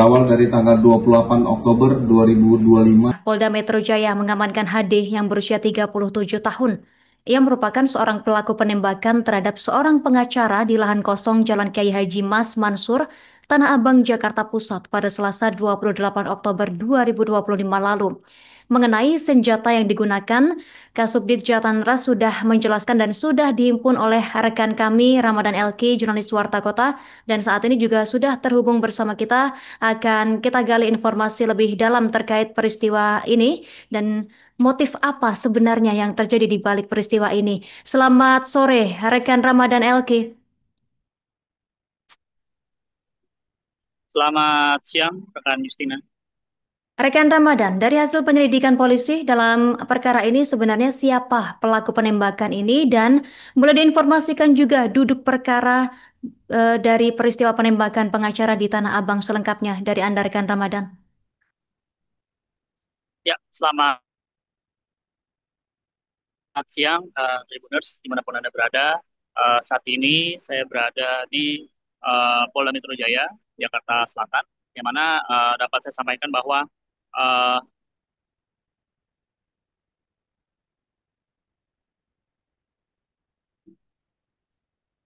berawal dari tanggal 28 Oktober 2025. Polda Metro Jaya mengamankan HD yang berusia 37 tahun. Ia merupakan seorang pelaku penembakan terhadap seorang pengacara di lahan kosong Jalan Kiai Haji Mas Mansur, Tanah Abang, Jakarta Pusat pada Selasa 28 Oktober 2025 lalu. Mengenai senjata yang digunakan, Kasubdit Jatanras sudah menjelaskan dan sudah dihimpun oleh rekan kami Ramadan LK, jurnalis Warta Kota, dan saat ini juga sudah terhubung bersama kita. Akan kita gali informasi lebih dalam terkait peristiwa ini dan motif apa sebenarnya yang terjadi di balik peristiwa ini. Selamat sore, rekan Ramadan LK. Selamat siang, rekan Justina. Rekan Ramadan, dari hasil penyelidikan polisi dalam perkara ini sebenarnya siapa pelaku penembakan ini dan boleh diinformasikan juga duduk perkara dari peristiwa penembakan pengacara di Tanah Abang selengkapnya dari Anda rekan Ramadan. Ya, selamat siang, Tribuners, dimanapun Anda berada. Saat ini saya berada di Polda Metro Jaya, Jakarta Selatan, yang mana dapat saya sampaikan bahwa uh,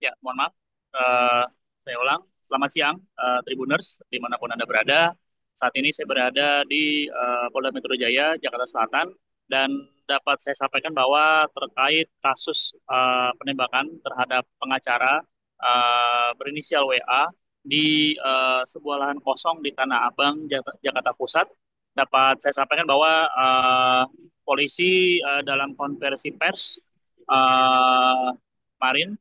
ya, mohon maaf, uh, saya ulang. Selamat siang, Tribuners, dimanapun Anda berada. Saat ini saya berada di Polda Metro Jaya, Jakarta Selatan, dan dapat saya sampaikan bahwa terkait kasus penembakan terhadap pengacara berinisial WA di sebuah lahan kosong di Tanah Abang, Jakarta Pusat, dapat saya sampaikan bahwa polisi dalam konversi pers kemarin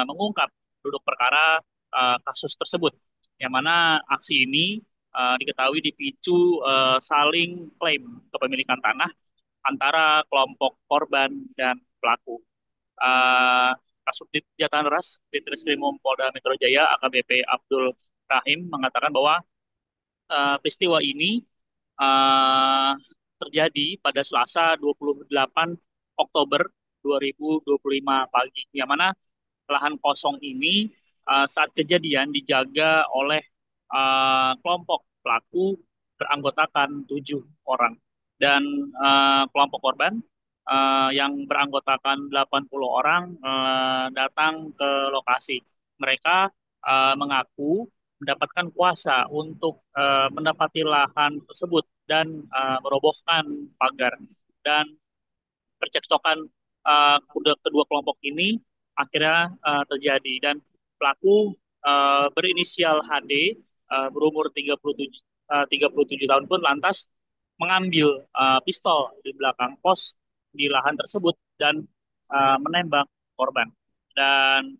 mengungkap duduk perkara kasus tersebut, yang mana aksi ini diketahui dipicu saling klaim kepemilikan tanah antara kelompok korban dan pelaku. Uh, Kasubdit Jatanras Ditreskrimum Polda Metro Jaya AKBP Abdul Rahim mengatakan bahwa peristiwa ini uh, terjadi pada Selasa 28 Oktober 2025 pagi, yang mana lahan kosong ini saat kejadian dijaga oleh kelompok pelaku beranggotakan 7 orang, dan kelompok korban yang beranggotakan 80 orang datang ke lokasi. Mereka mengaku mendapatkan kuasa untuk mendapati lahan tersebut dan merobohkan pagar, dan percekcokan kedua kelompok ini akhirnya terjadi, dan pelaku berinisial HD berumur 37 tahun pun lantas mengambil pistol di belakang pos di lahan tersebut dan menembak korban, dan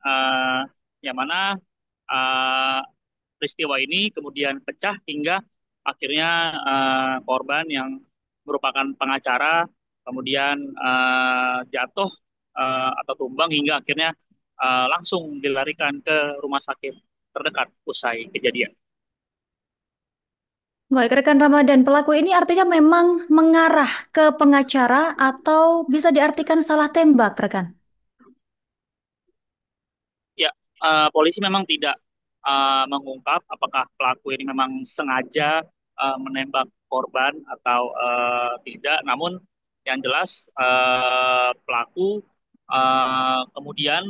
yang mana uh, peristiwa ini kemudian pecah hingga akhirnya korban yang merupakan pengacara kemudian jatuh atau tumbang hingga akhirnya langsung dilarikan ke rumah sakit terdekat usai kejadian. Baik, rekan Ramadan, pelaku ini artinya memang mengarah ke pengacara atau bisa diartikan salah tembak, rekan? Ya, polisi memang tidak mengungkap apakah pelaku ini memang sengaja menembak korban atau tidak. Namun yang jelas pelaku kemudian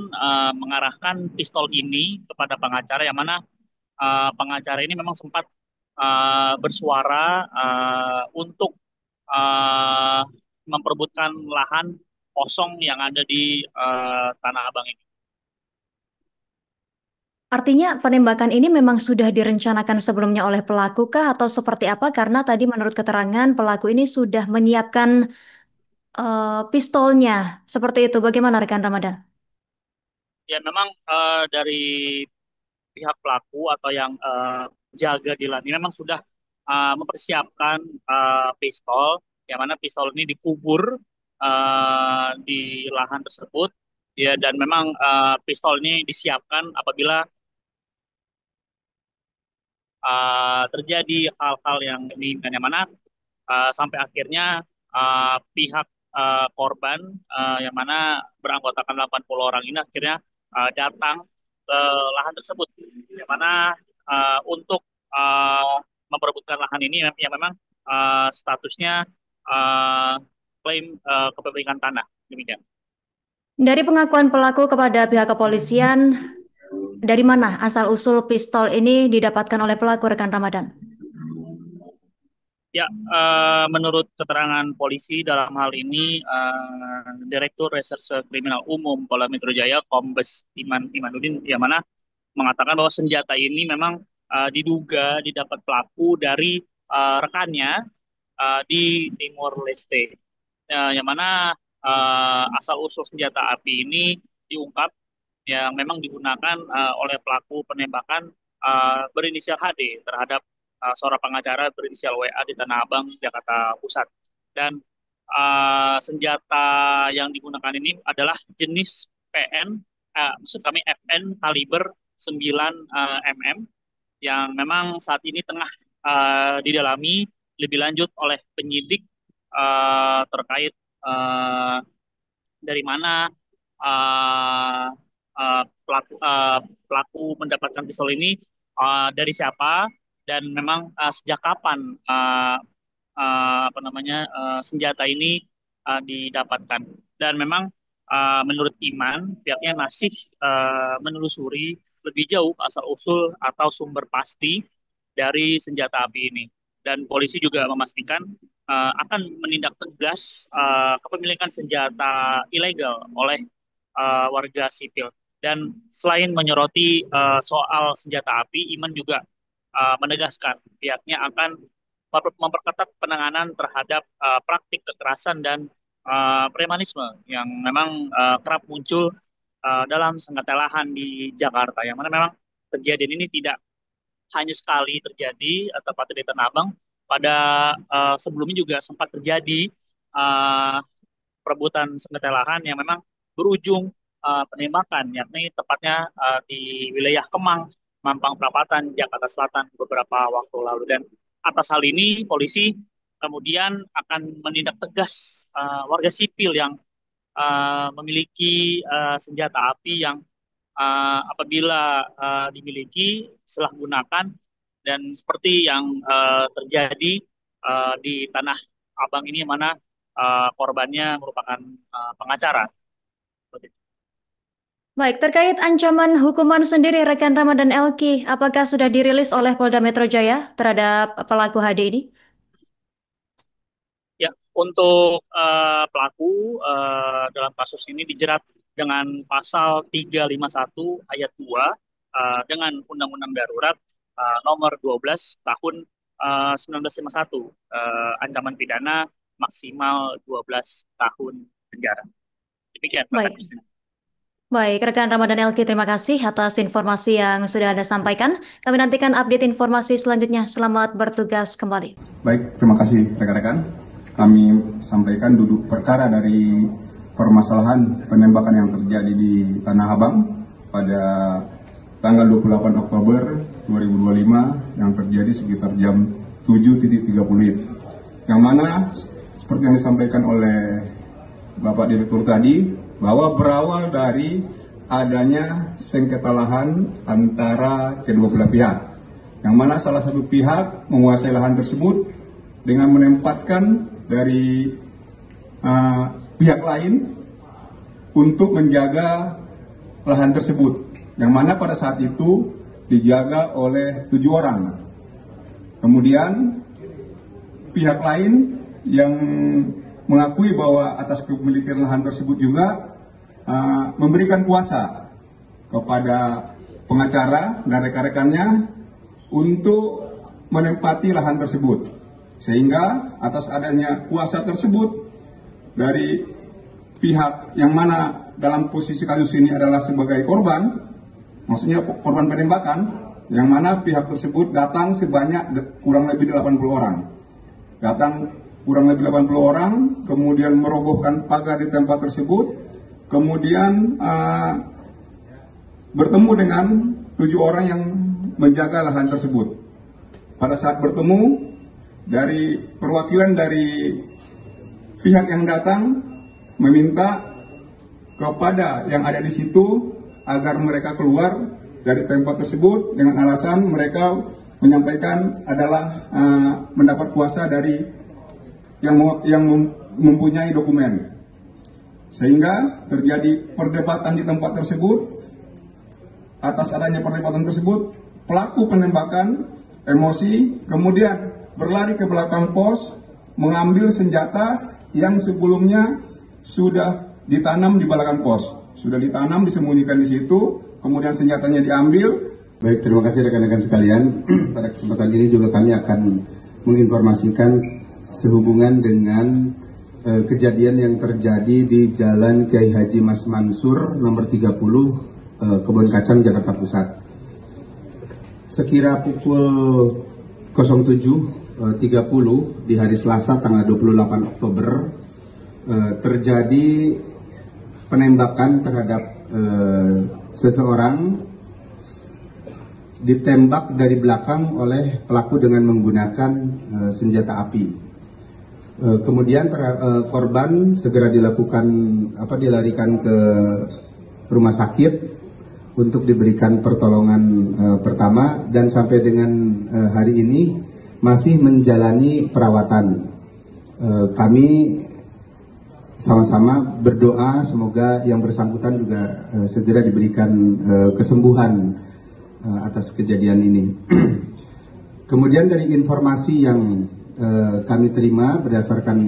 mengarahkan pistol ini kepada pengacara, yang mana pengacara ini memang sempat bersuara untuk uh, memperebutkan lahan kosong yang ada di Tanah Abang ini. Artinya penembakan ini memang sudah direncanakan sebelumnya oleh pelaku kah atau seperti apa? Karena tadi menurut keterangan pelaku ini sudah menyiapkan pistolnya. Seperti itu. Bagaimana rekan Ramadan? Ya, memang dari pihak pelaku atau yang jaga di lahan ini memang sudah mempersiapkan pistol, yang mana pistol ini dikubur di lahan tersebut, ya, dan memang pistol ini disiapkan apabila terjadi hal-hal yang diinginkan, yang mana sampai akhirnya pihak korban yang mana beranggotakan 80 orang ini akhirnya datang ke lahan tersebut, yang mana untuk uh, memperebutkan lahan ini yang memang statusnya klaim kepemilikan tanah. Demikian. Dari pengakuan pelaku kepada pihak kepolisian, dari mana asal-usul pistol ini didapatkan oleh pelaku, rekan Ramadan? Ya, menurut keterangan polisi dalam hal ini, Direktur Reserse Kriminal Umum Polda Metro Jaya, Kombes Imanuddin, yang mana mengatakan bahwa senjata ini memang diduga didapat pelaku dari rekannya di Timor Leste, yang mana asal-usul senjata api ini diungkap yang memang digunakan oleh pelaku penembakan berinisial HD terhadap seorang pengacara berinisial WA di Tanah Abang, Jakarta Pusat. Dan senjata yang digunakan ini adalah jenis PN, maksud kami FN kaliber 9 mm, yang memang saat ini tengah didalami lebih lanjut oleh penyidik terkait dari mana pelaku mendapatkan pistol ini, dari siapa, dan memang sejak kapan senjata ini didapatkan. Dan memang menurut Iman, pihaknya masih menelusuri lebih jauh asal-usul atau sumber pasti dari senjata api ini. Dan polisi juga memastikan akan menindak tegas kepemilikan senjata ilegal oleh warga sipil. Dan selain menyoroti soal senjata api, Iman juga menegaskan pihaknya akan memperketat penanganan terhadap praktik kekerasan dan premanisme yang memang kerap muncul dalam sengketa lahan di Jakarta, yang mana memang kejadian ini tidak hanya sekali terjadi tepatnya di Tanah Abang. Pada sebelumnya juga sempat terjadi perebutan sengketa lahan yang memang berujung penembakan, yakni tepatnya di wilayah Kemang, Mampang Perapatan, Jakarta Selatan beberapa waktu lalu. Dan atas hal ini polisi kemudian akan menindak tegas warga sipil yang memiliki senjata api yang apabila dimiliki salah gunakan, dan seperti yang terjadi di Tanah Abang ini, mana korbannya merupakan pengacara. Baik, terkait ancaman hukuman sendiri, rekan Ramadan Elki, apakah sudah dirilis oleh Polda Metro Jaya terhadap pelaku HD ini? Ya, untuk pelaku dalam kasus ini dijerat dengan pasal 351 ayat 2 dengan Undang-Undang Darurat nomor 12 tahun 1951, ancaman pidana maksimal 12 tahun penjara. Demikian, Pak Baik. Agustin. Baik, rekan Ramadan Elki, terima kasih atas informasi yang sudah Anda sampaikan. Kami nantikan update informasi selanjutnya. Selamat bertugas kembali. Baik, terima kasih rekan-rekan. Kami sampaikan duduk perkara dari permasalahan penembakan yang terjadi di Tanah Abang pada tanggal 28 Oktober 2025 yang terjadi sekitar jam 7.30. Yang mana seperti yang disampaikan oleh Bapak Direktur tadi, bahwa berawal dari adanya sengketa lahan antara kedua belah pihak, yang mana salah satu pihak menguasai lahan tersebut dengan menempatkan dari pihak lain untuk menjaga lahan tersebut, yang mana pada saat itu dijaga oleh 7 orang. Kemudian pihak lain yang mengakui bahwa atas kepemilikan lahan tersebut juga memberikan kuasa kepada pengacara dan rekan-rekannya untuk menempati lahan tersebut. Sehingga atas adanya kuasa tersebut dari pihak yang mana dalam posisi kasus ini adalah sebagai korban, maksudnya korban penembakan, yang mana pihak tersebut datang sebanyak kurang lebih 80 orang. Datang kurang lebih 80 orang, kemudian merobohkan pagar di tempat tersebut, kemudian bertemu dengan 7 orang yang menjaga lahan tersebut. Pada saat bertemu, dari perwakilan dari pihak yang datang meminta kepada yang ada di situ agar mereka keluar dari tempat tersebut dengan alasan mereka menyampaikan adalah mendapat kuasa dari yang mempunyai dokumen, sehingga terjadi perdebatan di tempat tersebut. Atas adanya perdebatan tersebut, pelaku penembakan emosi, kemudian berlari ke belakang pos, mengambil senjata yang sebelumnya sudah ditanam di belakang pos, sudah ditanam, disembunyikan di situ, kemudian senjatanya diambil. Baik, terima kasih rekan-rekan sekalian. Pada kesempatan ini juga kami akan menginformasikan sehubungan dengan kejadian yang terjadi di Jalan Kiai Haji Mas Mansur nomor 30 Kebon Kacang, Jakarta Pusat. Sekira pukul 07.30 di hari Selasa tanggal 28 Oktober terjadi penembakan terhadap seseorang, ditembak dari belakang oleh pelaku dengan menggunakan senjata api. Kemudian korban segera dilarikan ke rumah sakit untuk diberikan pertolongan pertama, dan sampai dengan hari ini masih menjalani perawatan. Kami sama-sama berdoa semoga yang bersangkutan juga segera diberikan kesembuhan atas kejadian ini. Kemudian dari informasi yang kami terima berdasarkan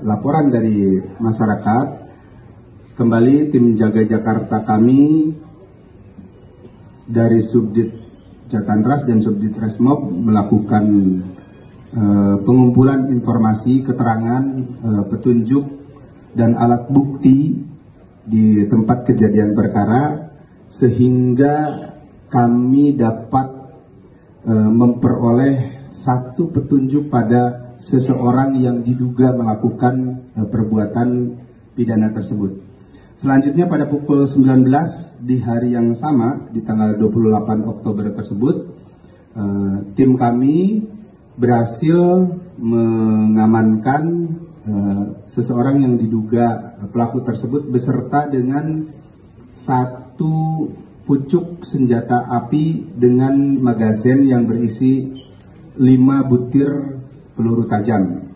laporan dari masyarakat, kembali tim Jaga Jakarta kami dari Subdit Jatanras dan Subdit Resmob melakukan pengumpulan informasi, keterangan, petunjuk, dan alat bukti di tempat kejadian perkara, sehingga kami dapat memperoleh satu petunjuk pada seseorang yang diduga melakukan perbuatan pidana tersebut. Selanjutnya pada pukul 19 di hari yang sama, di tanggal 28 Oktober tersebut, tim kami berhasil mengamankan seseorang yang diduga pelaku tersebut beserta dengan satu pucuk senjata api dengan magazin yang berisi 5 butir peluru tajam.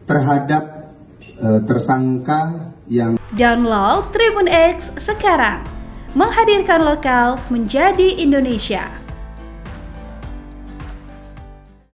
Terhadap tersangka yang download Tribun X sekarang, menghadirkan lokal menjadi Indonesia.